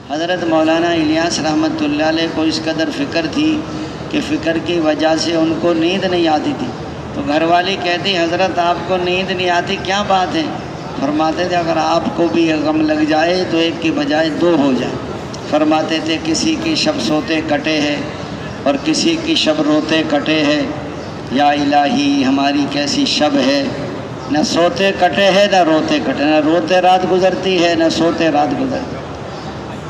حضرت مولانا الیاس رحمۃ اللہ علیہ کو اس قدر فکر تھی کہ فکر کی وجہ سے ان کو نیند نہیں آتی تھی، تو گھر والی کہتی حضرت آپ کو نیند نہیں آتی کیا بات ہے؟ فرماتے تھے اگر آپ کو بھی غم لگ جائے تو ایک کی بجائے دو ہو جائے۔ فرماتے تھے کسی کی شب سوتے کٹے ہے اور کسی کی شب روتے کٹے ہے، یا الہی ہماری کیسی شب ہے، نہ سوتے کٹے ہے نہ روتے کٹے، نہ روتے رات گزرتی ہے نہ سوتے رات گزرتی۔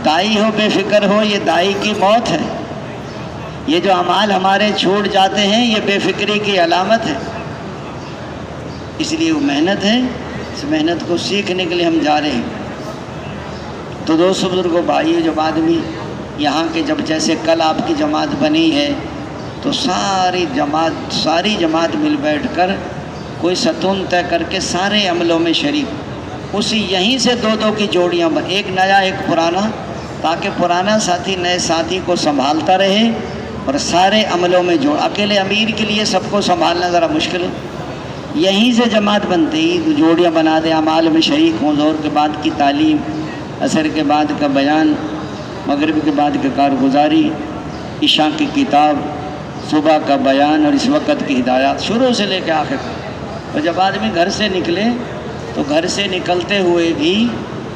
دائی ہو بے فکر ہو، یہ دائی کی موت ہے۔ یہ جو اعمال ہمارے چھوٹ جاتے ہیں یہ بے فکری کی علامت ہے، اس لیے وہ محنت ہے، اس محنت کو سیکھنے کے لیے ہم جا رہے ہیں۔ تو دوستو بزرگوں بھائیو، جب آدمی یہاں کے جب جیسے کل آپ کی جماعت بنی ہے تو ساری جماعت مل بیٹھ کر کوئی ستون طے کر کے سارے عملوں میں شریک، اسی یہیں سے دو دو کی جوڑیاں ایک نیا ایک پرانا، تاکہ پرانا ساتھی نئے ساتھی کو سنبھالتا رہے اور سارے عملوں میں جوڑ۔ اکیلے امیر کے لیے سب کو سنبھالنا ذرا مشکل ہے، یہیں سے جماعت بنتی جوڑیاں بنا دے، اعمال میں شریک ہوں، ظہر کے بعد کی تعلیم، عصر کے بعد کا بیان، مغرب کے بعد کی کارگزاری، عشاء کی کتاب، صبح کا بیان اور اس وقت کی ہدایات، شروع سے لے کے آخر تک۔ اور جب آدمی گھر سے نکلے تو گھر سے نکلتے ہوئے بھی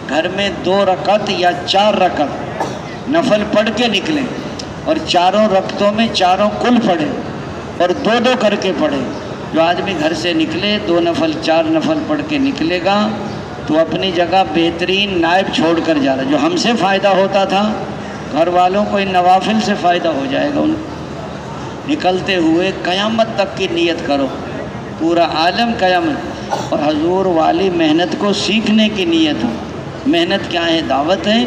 گھر میں 2 رکعت یا 4 رکعت نفل پڑھ کے نکلیں، اور چاروں رکعتوں میں چاروں کل پڑھیں اور 2 کر کے پڑھیں۔ جو آدمی گھر سے نکلے 2 نفل 4 نفل پڑھ کے نکلے گا تو اپنی جگہ بہترین نائب چھوڑ کر جا رہا، جو ہم سے فائدہ ہوتا تھا گھر والوں کو ان نوافل سے فائدہ ہو جائے گا۔ ان نکلتے ہوئے قیامت تک کی نیت کرو، پورا عالم قیامت، اور حضور والی محنت کو سیکھنے کی نیت ہو۔ محنت کیا ہے؟ دعوت ہے،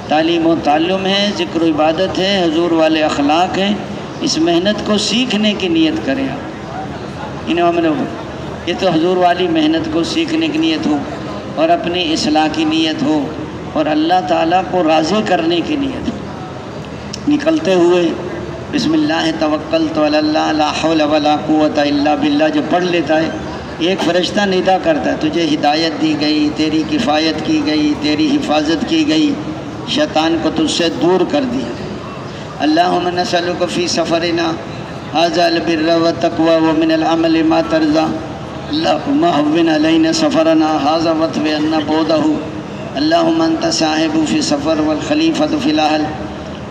تعلیم و تعلم ہے، ذکر و عبادت ہے، حضور والے اخلاق ہیں۔ اس محنت کو سیکھنے کی نیت کریں آپ۔ یہ تو حضور والی محنت کو سیکھنے کی نیت ہو اور اپنی اصلاح کی نیت ہو اور اللہ تعالیٰ کو راضی کرنے کی نیت ہو۔ نکلتے ہوئے بسم اللہ توکلت علی اللہ لا حول ولا قوت الا باللہ جو پڑھ لیتا ہے، ایک فرشتہ ندا کرتا ہے تجھے ہدایت دی گئی، تیری کفایت کی گئی، تیری حفاظت کی گئی، شیطان کو تجھ سے دور کر دیا۔ اللہم نسألک فی سفرنا ھذا البر والتقوی ومن العمل ما ترضى اللہم هون علینا سفرنا ھذا واطوی عنا بعدہ اللہم انت صاحب فی السفر والخلیفۃ فی الاہل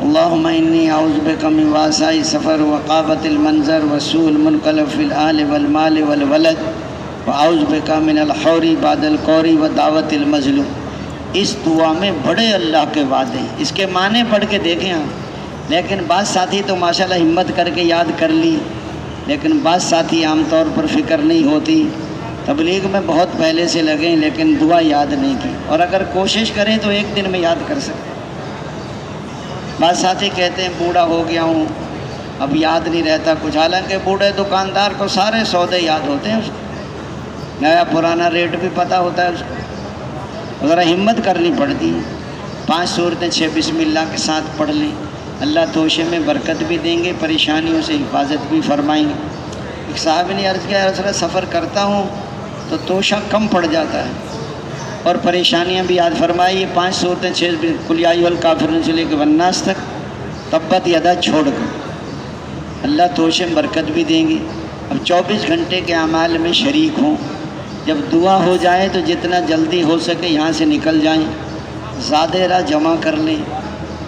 اللہم انی اعوذ بک من وعثاء السفر وقابۃ المنظر وسوء المنقلب فی الاہل والمال والولد واعوذ بک من الحور بعد القور ودعوۃ المظلوم۔ اس دعا میں بڑے اللہ کے وعدے ہیں، اس کے معنی پڑھ کے دیکھیں آپ۔ لیکن بعض ساتھی تو ماشاءاللہ ہمت کر کے یاد کر لی، لیکن بعض ساتھی عام طور پر فکر نہیں ہوتی، تبلیغ میں بہت پہلے سے لگیں لیکن دعا یاد نہیں کی، اور اگر کوشش کریں تو ایک دن میں یاد کر سکتے۔ بعض ساتھی کہتے ہیں بوڑھا ہو گیا ہوں اب یاد نہیں رہتا کچھ، حالانکہ بوڑھے دکاندار کو سارے سودے یاد ہوتے ہیں، اس کو نیا پرانا ریٹ بھی پتہ ہوتا ہے اس کو۔ ذرا ہمت کرنی پڑتی ہے۔ 5 سورتیں 6 بسم اللہ کے ساتھ پڑھ لیں، اللہ توشے میں برکت بھی دیں گے، پریشانیوں سے حفاظت بھی فرمائیں گے۔ ایک صاحب نے عرض کیا رسول اللہ سفر کرتا ہوں تو توشہ کم پڑ جاتا ہے اور پریشانیاں بھی یاد فرمائی۔ یہ 5 سورتیں 6 قل یا ایھا الکافرون سے لے کے والناس تک تبت یدا چھوڑ کر اللہ توشے میں برکت بھی دیں گے۔ اب 24 گھنٹے کے اعمال میں شریک ہوں، جب دعا ہو جائے تو جتنا جلدی ہو سکے یہاں سے نکل جائیں، زیادہ راہ جمع کر لیں۔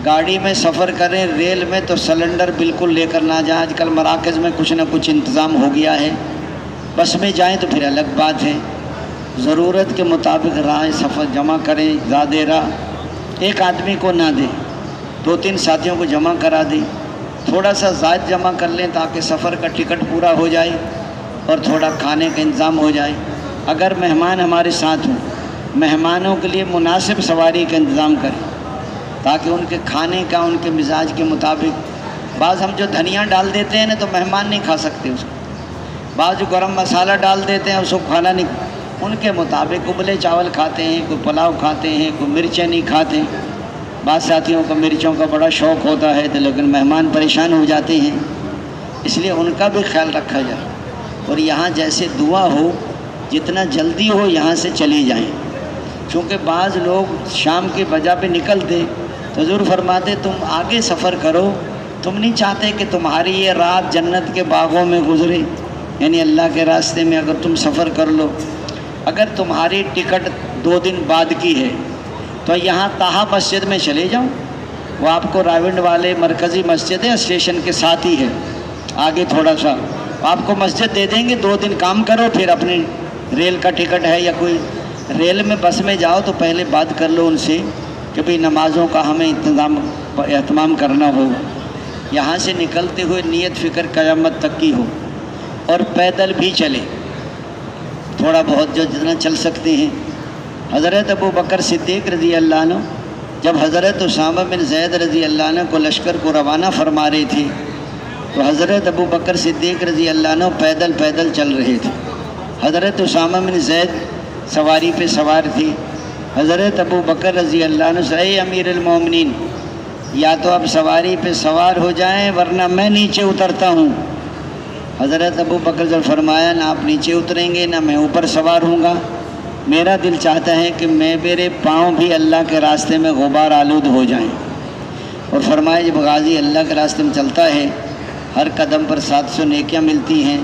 گاڑی میں سفر کریں، ریل میں تو سلنڈر بالکل لے کر نہ جائیں، آج کل مراکز میں کچھ نہ کچھ انتظام ہو گیا ہے۔ بس میں جائیں تو پھر الگ بات ہے، ضرورت کے مطابق راہ سفر جمع کریں، زیادہ راہ ایک آدمی کو نہ دیں، 2-3 ساتھیوں کو جمع کرا دیں، تھوڑا سا زائد جمع کر لیں تاکہ سفر کا ٹکٹ پورا ہو جائے اور تھوڑا کھانے کا انتظام ہو جائے۔ اگر مہمان ہمارے ساتھ ہوں، مہمانوں کے لیے مناسب سواری کا انتظام کریں تاکہ ان کے کھانے کا ان کے مزاج کے مطابق، بعض ہم جو دھنیا ڈال دیتے ہیں نا تو مہمان نہیں کھا سکتے اس کو، بعض جو گرم مسالہ ڈال دیتے ہیں اس کو کھانا نہیں، ان کے مطابق ابلے چاول کھاتے ہیں، کوئی پلاؤ کھاتے ہیں، کوئی مرچیں نہیں کھاتے۔ بعض ساتھیوں کو مرچوں کا بڑا شوق ہوتا ہے تو لیکن مہمان پریشان ہو جاتے ہیں، اس لیے ان کا بھی خیال رکھا جائے۔ اور یہاں جیسے دعا ہو جتنا جلدی ہو یہاں سے چلے جائیں، چونکہ بعض لوگ شام کی بجا پہ نکلتے تو حضور فرماتے تم آگے سفر کرو، تم نہیں چاہتے کہ تمہاری یہ رات جنت کے باغوں میں گزرے، یعنی اللہ کے راستے میں اگر تم سفر کر لو، اگر تمہاری ٹکٹ 2 دن بعد کی ہے تو یہاں طٰہٰ مسجد میں چلے جاؤ، وہ آپ کو راونڈ والے مرکزی مسجد ہے، اسٹیشن کے ساتھ ہی ہے، آگے تھوڑا سا آپ کو مسجد دے دیں گے، 2 دن کام کرو، پھر اپنے ریل کا ٹکٹ ہے یا کوئی ریل میں بس میں جاؤ تو پہلے بات کر لو ان سے کہ بھئی نمازوں کا ہمیں اہتمام کرنا ہوگا، یہاں سے نکلتے ہوئے نیت فکر قیامت تک کی ہو، اور پیدل بھی چلے تھوڑا بہت جو جتنا چل سکتے ہیں۔ حضرت ابو بکر صدیق رضی اللہ عنہ جب حضرت اسامہ بن زید رضی اللہ عنہ کو لشکر کو روانہ فرما رہے تھے تو حضرت ابو بکر صدیق رضی اللہ عنہ پیدل چل رہے تھے، حضرت اسامہ بن زید سواری پہ سوار تھی۔ حضرت ابو بکر رضی اللہ عنہ سے اے امیر المومنین، یا تو اب سواری پہ سوار ہو جائیں ورنہ میں نیچے اترتا ہوں۔ حضرت ابو بکر نے فرمایا نہ آپ نیچے اتریں گے نہ میں اوپر سوار ہوں گا، میرا دل چاہتا ہے کہ میرے پاؤں بھی اللہ کے راستے میں غبار آلود ہو جائیں۔ اور فرمایا جب غازی اللہ کے راستے میں چلتا ہے ہر قدم پر 700 نیکیاں ملتی ہیں،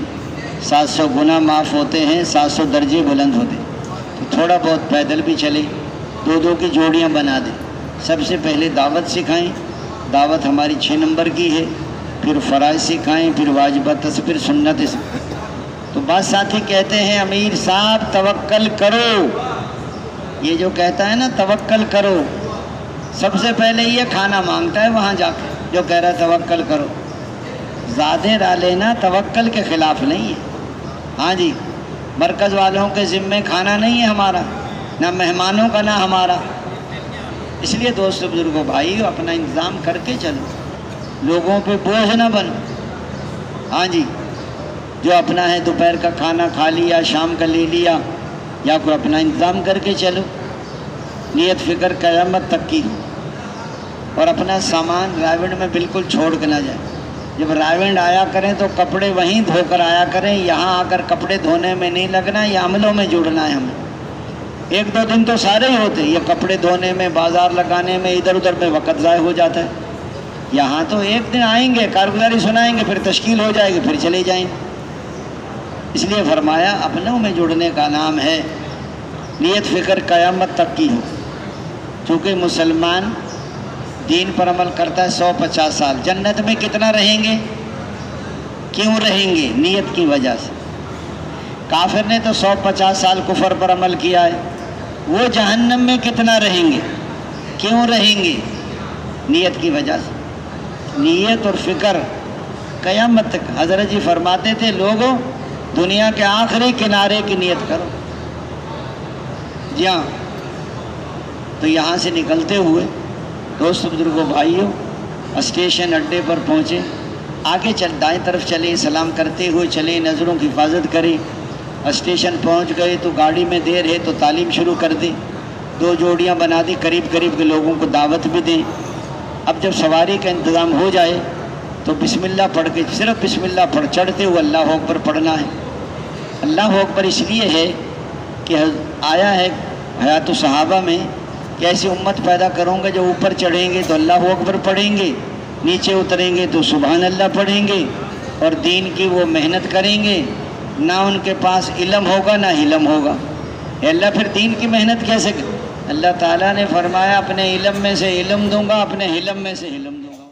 700 گناہ معاف ہوتے ہیں، 700 درجے بلند ہوتے ہیں۔ تو تھوڑا بہت پیدل بھی چلے، 2 کی جوڑیاں بنا دیں، سب سے پہلے دعوت سکھائیں، دعوت ہماری 6 نمبر کی ہے، پھر فرائض سکھائیں، پھر واجبات سے، پھر سنت سے۔ تو بعض ساتھی کہتے ہیں امیر صاحب توکل کرو، یہ جو کہتا ہے نا توکل کرو، سب سے پہلے یہ کھانا مانگتا ہے وہاں جا کے جو کہہ رہا ہے توکل کرو، زیادہ ڈالے لینا توکل کے خلاف نہیں ہے۔ ہاں جی، مرکز والوں کے ذمے کھانا نہیں ہے ہمارا، نہ مہمانوں کا نہ ہمارا، اس لیے دوستو بزرگوں بھائیو اپنا انتظام کر کے چلو، لوگوں پہ بوجھ نہ بنو۔ ہاں جی، جو اپنا ہے دوپہر کا کھانا کھا لیا، شام کا لے لیا، یا کوئی اپنا انتظام کر کے چلو، نیت فکر قیامت تک کی، اور اپنا سامان رائونڈ میں بالکل چھوڑ کے نہ جائیں۔ جب رائونڈ آیا کریں تو کپڑے وہیں دھو کر آیا کریں، یہاں آ کر کپڑے دھونے میں نہیں لگنا، یہ عملوں میں جڑنا ہے ہمیں۔ 1-2 دن تو سارے ہی ہوتے، یہ کپڑے دھونے میں، بازار لگانے میں، ادھر ادھر میں وقت ضائع ہو جاتا ہے۔ یہاں تو 1 دن آئیں گے، کارگزاری سنائیں گے، پھر تشکیل ہو جائے گی، پھر چلے جائیں گے۔ اس لیے فرمایا اپنوں میں جڑنے کا نام ہے نیت فکر قیامت تک کی ہو، چونکہ مسلمان دین پر عمل کرتا ہے 150 سال، جنت میں کتنا رہیں گے؟ کیوں رہیں گے؟ نیت کی وجہ سے۔ کافر نے تو 150 سال کفر پر عمل کیا ہے، وہ جہنم میں کتنا رہیں گے؟ کیوں رہیں گے؟ نیت کی وجہ سے۔ نیت اور فکر قیامت تک۔ حضرت جی فرماتے تھے لوگوں دنیا کے آخری کنارے کی نیت کرو۔ جی ہاں، تو یہاں سے نکلتے ہوئے دوست بزرگوں بھائیوں اسٹیشن اڈے پر پہنچے، آگے دائیں طرف چلیں، سلام کرتے ہوئے چلیں، نظروں کی حفاظت کریں۔ اسٹیشن پہنچ گئے تو گاڑی میں دیر ہے تو تعلیم شروع کر دیں، 2 جوڑیاں بنا دی، قریب قریب کے لوگوں کو دعوت بھی دیں۔ اب جب سواری کا انتظام ہو جائے تو بسم اللہ پڑھ کے، صرف بسم اللہ پڑھ، چڑھتے ہوئے اللہ اکبر پڑھنا ہے۔ اللہ اکبر اس لیے ہے کہ آیا ہے حیات الصحابہ میں کہ ایسی امت پیدا کروں گا جو اوپر چڑھیں گے تو اللہ اکبر پڑھیں گے، نیچے اتریں گے تو سبحان اللہ پڑھیں گے، اور دین کی وہ محنت کریں گے، نہ ان کے پاس علم ہوگا نہ حلم ہوگا۔ اے اللہ پھر دین کی محنت کیسے؟ اللہ تعالیٰ نے فرمایا اپنے علم میں سے علم دوں گا، اپنے حلم میں سے حلم دوں گا۔